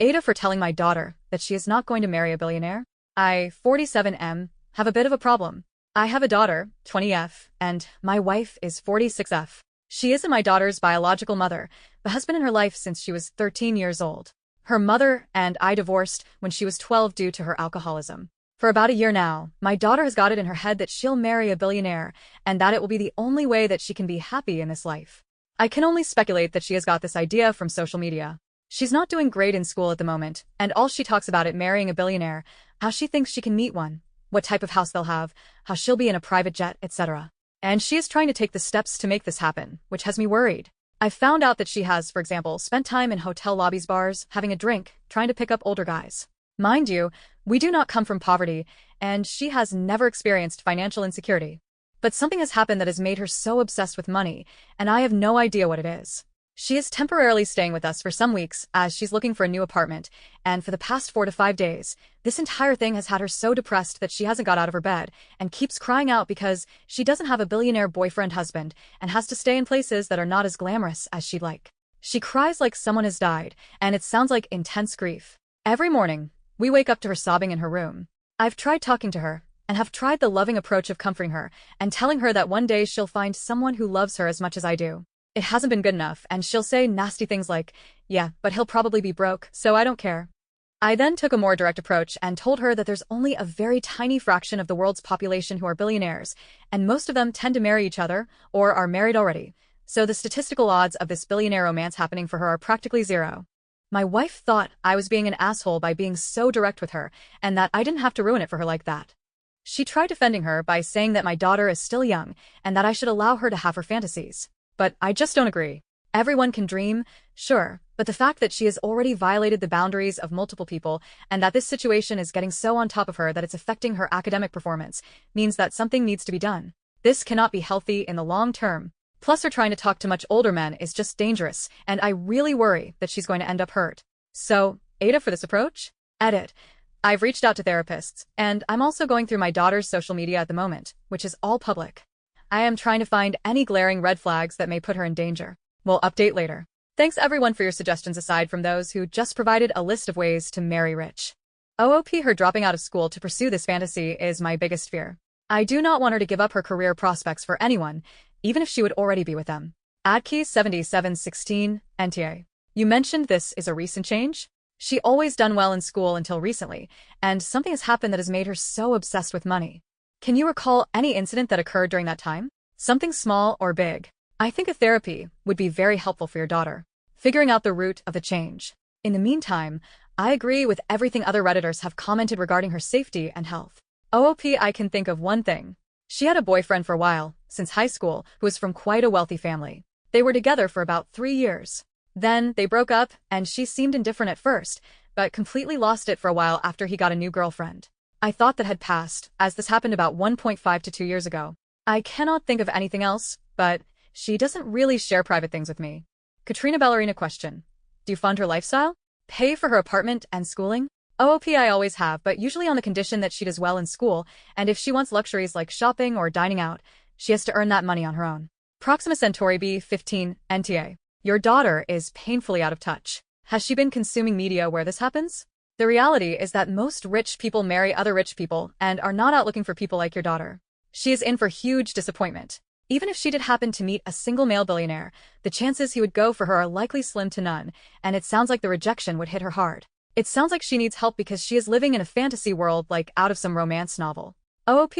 AITAH for telling my daughter that she is not going to marry a billionaire. I, 47M, have a bit of a problem. I have a daughter, 20F, and my wife is 46F. She isn't my daughter's biological mother, but has been in her life since she was 13 years old. Her mother and I divorced when she was 12 due to her alcoholism. For about a year now, my daughter has got it in her head that she'll marry a billionaire and that it will be the only way that she can be happy in this life. I can only speculate that she has got this idea from social media. She's not doing great in school at the moment, and all she talks about is marrying a billionaire, how she thinks she can meet one, what type of house they'll have, how she'll be in a private jet, etc. And she is trying to take the steps to make this happen, which has me worried. I've found out that she has, for example, spent time in hotel lobbies, bars, having a drink, trying to pick up older guys. Mind you, we do not come from poverty, and she has never experienced financial insecurity. But something has happened that has made her so obsessed with money, and I have no idea what it is. She is temporarily staying with us for some weeks as she's looking for a new apartment, and for the past 4 to 5 days, this entire thing has had her so depressed that she hasn't got out of her bed and keeps crying out because she doesn't have a billionaire boyfriend husband and has to stay in places that are not as glamorous as she'd like. She cries like someone has died, and it sounds like intense grief. Every morning, we wake up to her sobbing in her room. I've tried talking to her, and have tried the loving approach of comforting her and telling her that one day she'll find someone who loves her as much as I do. It hasn't been good enough, and she'll say nasty things like, yeah, but he'll probably be broke, so I don't care. I then took a more direct approach and told her that there's only a very tiny fraction of the world's population who are billionaires, and most of them tend to marry each other or are married already, so the statistical odds of this billionaire romance happening for her are practically zero. My wife thought I was being an asshole by being so direct with her, and that I didn't have to ruin it for her like that. She tried defending her by saying that my daughter is still young and that I should allow her to have her fantasies. But I just don't agree. Everyone can dream, sure, but the fact that she has already violated the boundaries of multiple people and that this situation is getting so on top of her that it's affecting her academic performance means that something needs to be done. This cannot be healthy in the long term. Plus, her trying to talk to much older men is just dangerous, and I really worry that she's going to end up hurt. So, AITAH for this approach? Edit. I've reached out to therapists, and I'm also going through my daughter's social media at the moment, which is all public. I am trying to find any glaring red flags that may put her in danger. We'll update later. Thanks everyone for your suggestions aside from those who just provided a list of ways to marry rich. Her dropping out of school to pursue this fantasy is my biggest fear. I do not want her to give up her career prospects for anyone, even if she would already be with them. Adkey 7716, NTA. You mentioned this is a recent change? She always done well in school until recently, and something has happened that has made her so obsessed with money. Can you recall any incident that occurred during that time? Something small or big? I think a therapy would be very helpful for your daughter, figuring out the root of the change. In the meantime, I agree with everything other Redditors have commented regarding her safety and health. I can think of one thing. She had a boyfriend for a while, since high school, who was from quite a wealthy family. They were together for about 3 years. Then they broke up, and she seemed indifferent at first, but completely lost it for a while after he got a new girlfriend. I thought that had passed, as this happened about 1.5 to 2 years ago. I cannot think of anything else, but she doesn't really share private things with me. Katrina Ballerina question. Do you fund her lifestyle? Pay for her apartment and schooling? I always have, but usually on the condition that she does well in school, and if she wants luxuries like shopping or dining out, she has to earn that money on her own. Proxima Centauri B15, NTA. Your daughter is painfully out of touch. Has she been consuming media where this happens? The reality is that most rich people marry other rich people and are not out looking for people like your daughter. She is in for huge disappointment. Even if she did happen to meet a single male billionaire, the chances he would go for her are likely slim to none, and it sounds like the rejection would hit her hard. It sounds like she needs help because she is living in a fantasy world like out of some romance novel.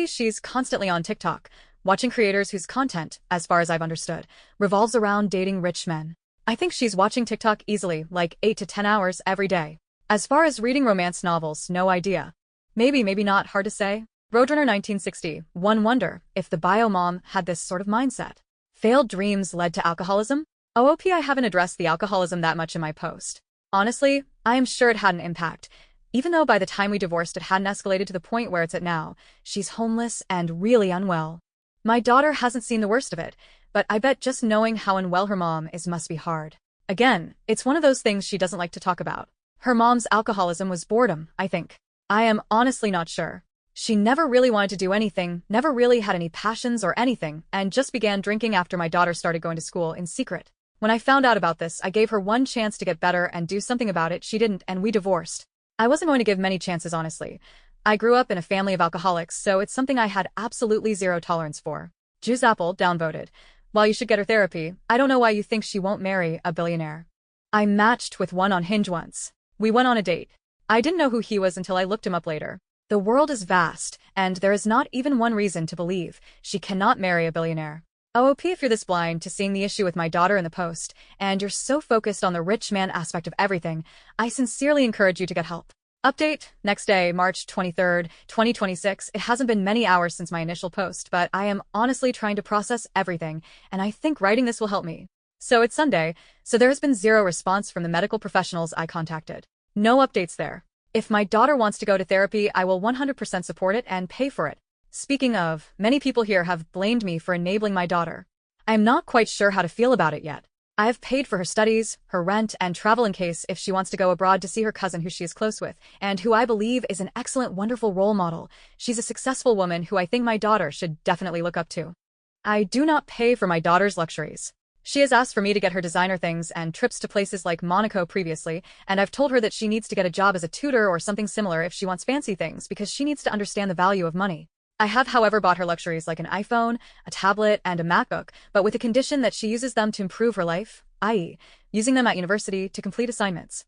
She's constantly on TikTok, watching creators whose content, as far as I've understood, revolves around dating rich men. I think she's watching TikTok easily, like 8 to 10 hours every day. As far as reading romance novels, no idea. Maybe not, hard to say. Roadrunner 1960, one wonder if the bio mom had this sort of mindset. Failed dreams led to alcoholism? I haven't addressed the alcoholism that much in my post. Honestly, I am sure it had an impact. Even though by the time we divorced it hadn't escalated to the point where it's at now, she's homeless and really unwell. My daughter hasn't seen the worst of it, but I bet just knowing how unwell her mom is must be hard. Again, it's one of those things she doesn't like to talk about. Her mom's alcoholism was boredom, I think. I am honestly not sure. She never really wanted to do anything, never really had any passions or anything, and just began drinking after my daughter started going to school in secret. When I found out about this, I gave her one chance to get better and do something about it. She didn't, and we divorced. I wasn't going to give many chances, honestly. I grew up in a family of alcoholics, so it's something I had absolutely zero tolerance for. Juice Apple, downvoted. While you should get her therapy, I don't know why you think she won't marry a billionaire. I matched with one on Hinge once. We went on a date. I didn't know who he was until I looked him up later. The world is vast, and there is not even one reason to believe she cannot marry a billionaire. OOP, if you're this blind to seeing the issue with my daughter in the post, and you're so focused on the rich man aspect of everything, I sincerely encourage you to get help. Update, next day, March 23rd, 2026. It hasn't been many hours since my initial post, but I am honestly trying to process everything, and I think writing this will help me. So it's Sunday, so there has been zero response from the medical professionals I contacted. No updates there. If my daughter wants to go to therapy, I will 100% support it and pay for it. Speaking of, many people here have blamed me for enabling my daughter. I am not quite sure how to feel about it yet. I have paid for her studies, her rent, and travel in case if she wants to go abroad to see her cousin who she is close with, and who I believe is an excellent, wonderful role model. She's a successful woman who I think my daughter should definitely look up to. I do not pay for my daughter's luxuries. She has asked for me to get her designer things and trips to places like Monaco previously, and I've told her that she needs to get a job as a tutor or something similar if she wants fancy things because she needs to understand the value of money. I have, however, bought her luxuries like an iPhone, a tablet, and a MacBook, but with the condition that she uses them to improve her life, i.e., using them at university to complete assignments.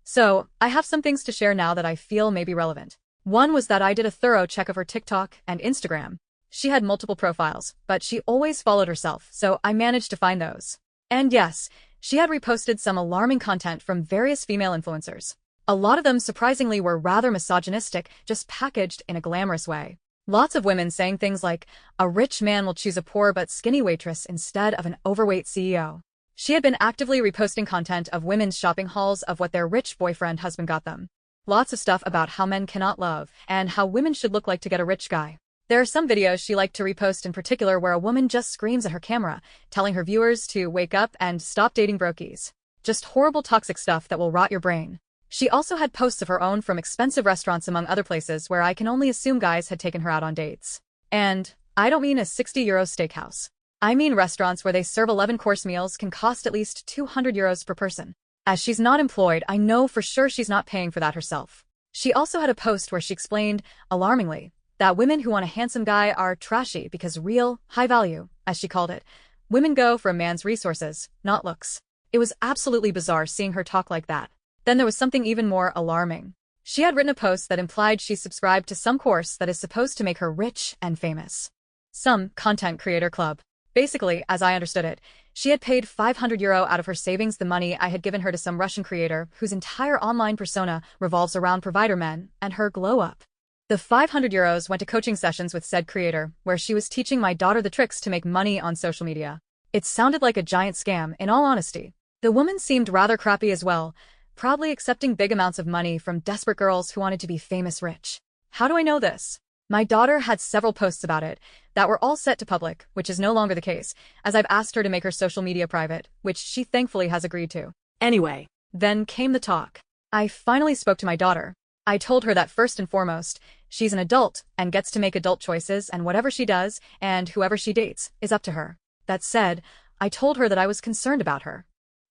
So, I have some things to share now that I feel may be relevant. One was that I did a thorough check of her TikTok and Instagram. She had multiple profiles, but she always followed herself, so I managed to find those. And yes, she had reposted some alarming content from various female influencers. A lot of them surprisingly were rather misogynistic, just packaged in a glamorous way. Lots of women saying things like, a rich man will choose a poor but skinny waitress instead of an overweight CEO. She had been actively reposting content of women's shopping hauls of what their rich boyfriend husband got them. Lots of stuff about how men cannot love, and how women should look like to get a rich guy. There are some videos she liked to repost in particular where a woman just screams at her camera, telling her viewers to wake up and stop dating brokies. Just horrible toxic stuff that will rot your brain. She also had posts of her own from expensive restaurants among other places where I can only assume guys had taken her out on dates. And I don't mean a €60 steakhouse. I mean restaurants where they serve 11-course meals can cost at least €200 per person. As she's not employed, I know for sure she's not paying for that herself. She also had a post where she explained, alarmingly, that women who want a handsome guy are trashy because real, high value, as she called it, women go for a man's resources, not looks. It was absolutely bizarre seeing her talk like that. Then there was something even more alarming. She had written a post that implied she subscribed to some course that is supposed to make her rich and famous. Some content creator club. Basically, as I understood it, she had paid €500 out of her savings, the money I had given her to some Russian creator whose entire online persona revolves around provider men and her glow up. The €500 went to coaching sessions with said creator, where she was teaching my daughter the tricks to make money on social media. It sounded like a giant scam, in all honesty. The woman seemed rather crappy as well, probably accepting big amounts of money from desperate girls who wanted to be famous rich. How do I know this? My daughter had several posts about it that were all set to public, which is no longer the case, as I've asked her to make her social media private, which she thankfully has agreed to. Anyway, then came the talk. I finally spoke to my daughter. I told her that first and foremost, she's an adult and gets to make adult choices, and whatever she does and whoever she dates is up to her. That said, I told her that I was concerned about her.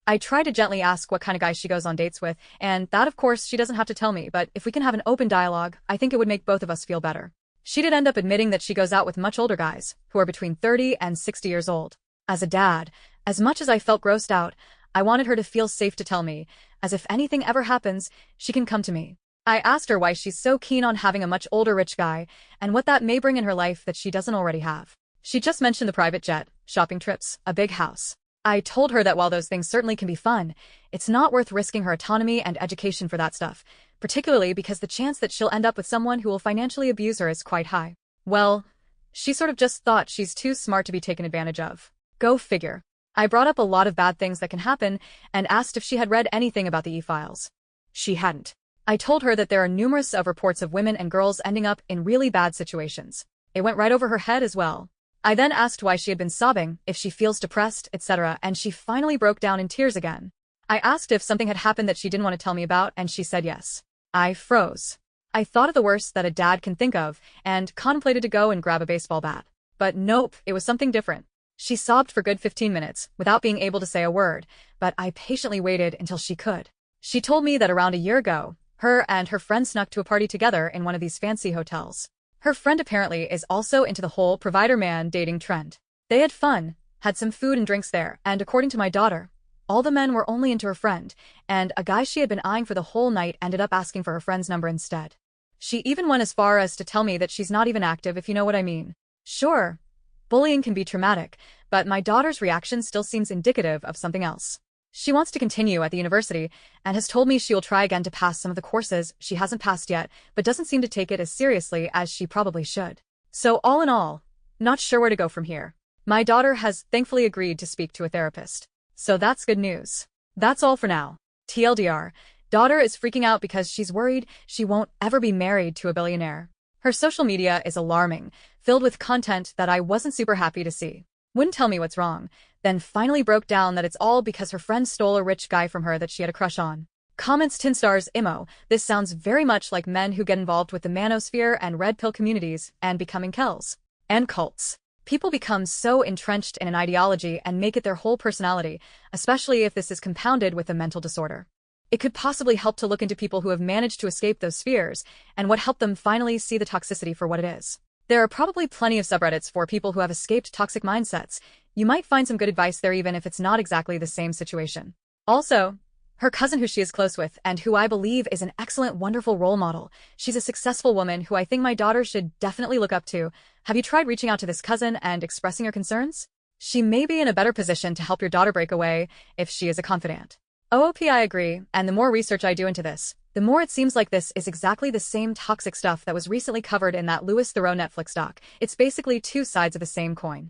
I tried to gently ask what kind of guys she goes on dates with, and that of course she doesn't have to tell me, but if we can have an open dialogue, I think it would make both of us feel better. She did end up admitting that she goes out with much older guys, who are between 30 and 60 years old. As a dad, as much as I felt grossed out, I wanted her to feel safe to tell me, as if anything ever happens, she can come to me. I asked her why she's so keen on having a much older rich guy, and what that may bring in her life that she doesn't already have. She just mentioned the private jet, shopping trips, a big house. I told her that while those things certainly can be fun, it's not worth risking her autonomy and education for that stuff, particularly because the chance that she'll end up with someone who will financially abuse her is quite high. Well, she sort of just thought she's too smart to be taken advantage of. Go figure. I brought up a lot of bad things that can happen and asked if she had read anything about the e-files. She hadn't. I told her that there are numerous reports of women and girls ending up in really bad situations. It went right over her head as well. I then asked why she had been sobbing, if she feels depressed, etc., and she finally broke down in tears again. I asked if something had happened that she didn't want to tell me about, and she said yes. I froze. I thought of the worst that a dad can think of, and contemplated to go and grab a baseball bat. But nope, it was something different. She sobbed for good 15 minutes without being able to say a word, but I patiently waited until she could. She told me that around a year ago, her and her friend snuck to a party together in one of these fancy hotels. Her friend apparently is also into the whole provider man dating trend. They had fun, had some food and drinks there, and according to my daughter, all the men were only into her friend, and a guy she had been eyeing for the whole night ended up asking for her friend's number instead. She even went as far as to tell me that she's not even active, if you know what I mean. Sure, bullying can be traumatic, but my daughter's reaction still seems indicative of something else. She wants to continue at the university and has told me she will try again to pass some of the courses she hasn't passed yet, but doesn't seem to take it as seriously as she probably should. So all in all, not sure where to go from here. My daughter has thankfully agreed to speak to a therapist. So that's good news. That's all for now. TLDR, daughter is freaking out because she's worried she won't ever be married to a billionaire. Her social media is alarming, filled with content that I wasn't super happy to see. Wouldn't tell me what's wrong, then finally broke down that it's all because her friend stole a rich guy from her that she had a crush on. Comments Tinstars Imo, this sounds very much like men who get involved with the manosphere and red pill communities and becoming kells. And cults. People become so entrenched in an ideology and make it their whole personality, especially if this is compounded with a mental disorder. It could possibly help to look into people who have managed to escape those spheres and what helped them finally see the toxicity for what it is. There are probably plenty of subreddits for people who have escaped toxic mindsets. You might find some good advice there even if it's not exactly the same situation. Also, her cousin who she is close with and who I believe is an excellent, wonderful role model. She's a successful woman who I think my daughter should definitely look up to. Have you tried reaching out to this cousin and expressing your concerns? She may be in a better position to help your daughter break away if she is a confidant. OOP, I agree, and the more research I do into this, the more it seems like this is exactly the same toxic stuff that was recently covered in that Louis Theroux Netflix doc. It's basically two sides of the same coin.